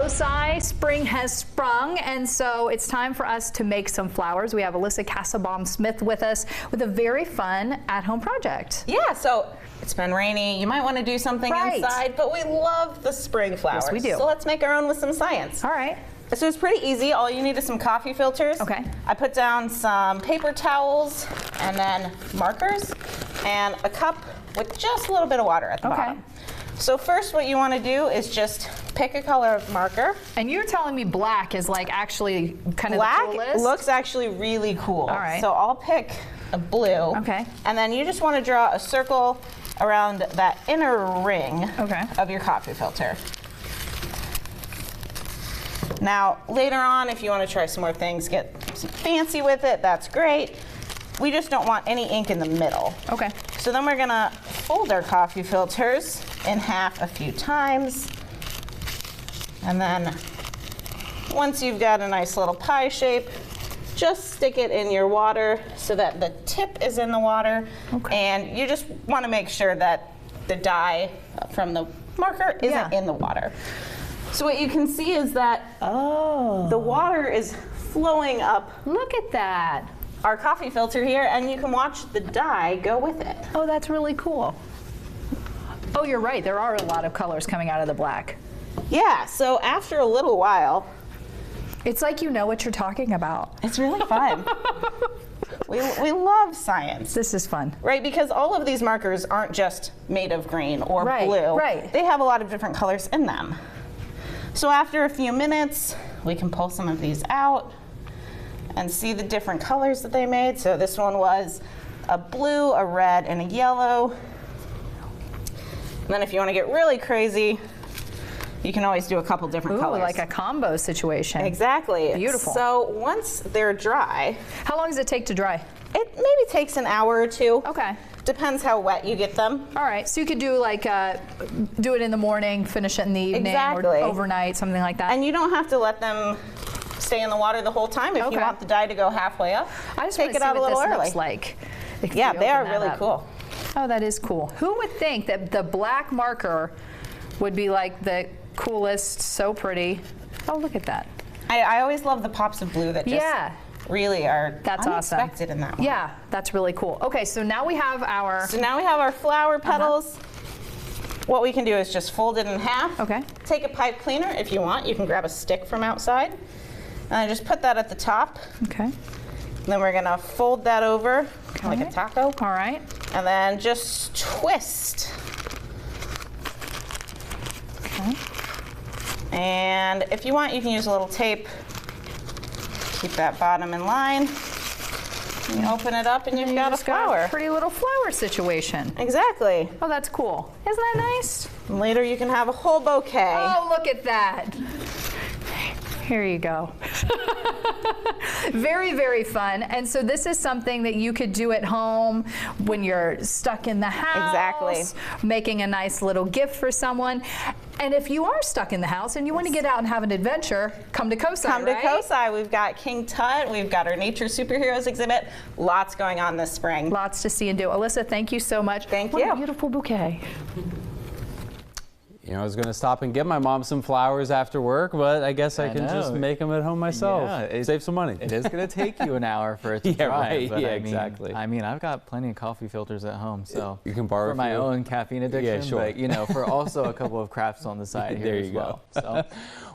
COSI, spring has sprung, and so it's time for us to make some flowers. We have Alyssa Cassabaum-Smith with us with a very fun at-home project. Yeah, so it's been rainy. You might want to do something inside, but we love the spring flowers. Yes, we do. So let's make our own with some science. All right. So it's pretty easy. All you need is some coffee filters. Okay. I put down some paper towels and then markers and a cup with just a little bit of water at the bottom. So first what you want to do is just pick a color of marker. And you're telling me black is like actually kind of the coolest? Black looks actually really cool. All right. So I'll pick a blue. Okay. And then you just want to draw a circle around that inner ring of your coffee filter. Now, later on, if you want to try some more things, get some fancy with it, that's great. We just don't want any ink in the middle. Okay. So then we're going to fold our coffee filters in half a few times. And then once you've got a nice little pie shape, just stick it in your water so that the tip is in the water. Okay. And you just want to make sure that the dye from the marker isn't in the water. So what you can see is that the water is flowing up. Look at that. Our coffee filter here, and you can watch the dye go with it. Oh, that's really cool. Oh, you're right. There are a lot of colors coming out of the black. Yeah, so after a little while, it's like you know what you're talking about. It's really fun. We love science. This is fun. Right, because all of these markers aren't just made of green or blue. Right. They have a lot of different colors in them. So after a few minutes, we can pull some of these out and see the different colors that they made. So this one was a blue, a red, and a yellow. And then if you want to get really crazy, you can always do a couple different colors. Like a combo situation. Exactly. Beautiful. So once they're dry. How long does it take to dry? It maybe takes an hour or two. Okay. Depends how wet you get them. All right, so you could do like, do it in the morning, finish it in the evening, or overnight, something like that. And you don't have to let them stay in the water the whole time. If you want the dye to go halfway up, I just take it out a little early. Looks like. Yeah, they are really cool. Oh, that is cool. Who would think that the black marker would be like the coolest, so pretty? Oh, look at that. I always love the pops of blue that just really are unexpected in that one. Yeah, that's really cool. Okay, so now we have our... So now we have our flower petals. What we can do is just fold it in half. Okay. Take a pipe cleaner if you want. You can grab a stick from outside. And I just put that at the top. Okay. And then we're gonna fold that over like a taco. All right. And then just twist. Okay. And if you want, you can use a little tape. Keep that bottom in line. You open it up and you've got a flower. Got a pretty little flower situation. Exactly. Oh, that's cool. Isn't that nice? And later you can have a whole bouquet. Oh, look at that. Here you go. Very, very fun. And so this is something that you could do at home when you're stuck in the house. Exactly. Making a nice little gift for someone. And if you are stuck in the house and you want to get out and have an adventure, come to COSI, Come to COSI. We've got King Tut. We've got our Nature Superheroes exhibit. Lots going on this spring. Lots to see and do. Alyssa, thank you so much. Thank you. What a beautiful bouquet. You know, I was going to stop and get my mom some flowers after work, but I guess I can just make them at home myself. Yeah, save some money. It is going to take you an hour for it to dry. Right. But yeah, exactly. I mean, I've got plenty of coffee filters at home, so you can borrow for my own caffeine addiction. Yeah, sure. But you know, for also a couple of crafts on the side here there as you well. go. So.